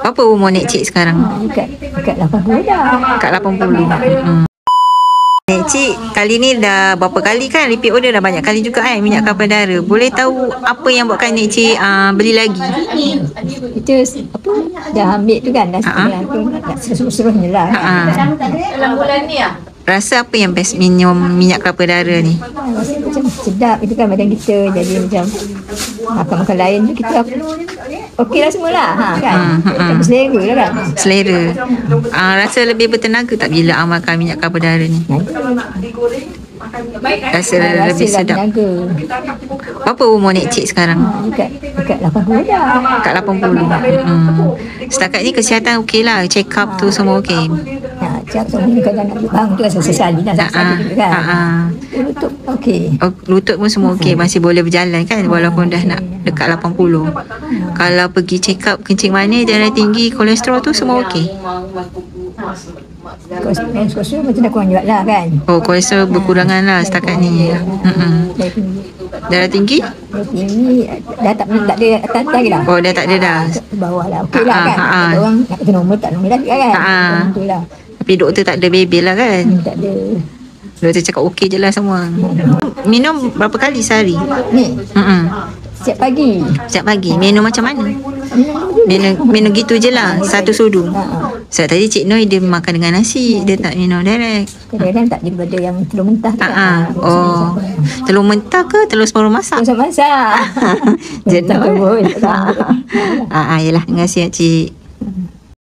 Berapa umur Nek Cik sekarang? Dekat 80 dah. Kat 80. Nek Cik, kali ni dah berapa kali kan repeat order, dah banyak kali juga kan minyak kapur dara. Boleh tahu apa yang buatkan Nek Cik beli lagi? Itu apa? Dah ambil tu kan, dah setengah tu. Nak seluruh-seluruhnya lah. Dalam bulan ni Rasa apa yang best minum minyak kelapa dara ni? Rasa macam sedap itu kan badan kita. Jadi macam makan-makan lain tu kita okey lah semualah. Kan? Tapi selera lah kan. Selera. Rasa lebih bertenaga tak bila makan minyak kelapa dara ni? Rasa lebih sedap. Bertenaga. Berapa umur Nek Cik sekarang? Dekat 80 dah. Kat 80. Setakat ni kesihatan okey lah. Check up tu semua okey. Cak ni kadang nak bang tu rasa sesali dah sakit kan. Lutut okey. Lutut pun semua okey, masih boleh berjalan kan walaupun dah nak dekat 80. Kalau pergi check up kencing manis, darah tinggi, kolesterol tu semua okey. Kolesterol macam dah kurang juga lah kan. Oh, kolesterol berkurangan lah setakat ni. Darah tinggi? Darah tinggi dah tak ada atas lagi dah. Oh, dah tak ada dah. Bawah lah okey lah kan. Orang nak kata normal tak normal lagi kan. Betul lah. Tapi doktor tak ada bebel lah kan? Tak ada. Doktor cakap okey je lah semua. Minum berapa kali sehari? Ni? Setiap pagi. Setiap pagi? Minum macam mana? Minum gitu je lah, satu sudu. Sebab tadi Cik Noi dia makan dengan nasi, dia tak minum direct. Kadang-kadang tak daripada yang telur mentah tu. Oh, telur mentah ke telur separuh masak? Telur masak. Jenuh. Yelah, terima kasih Cik.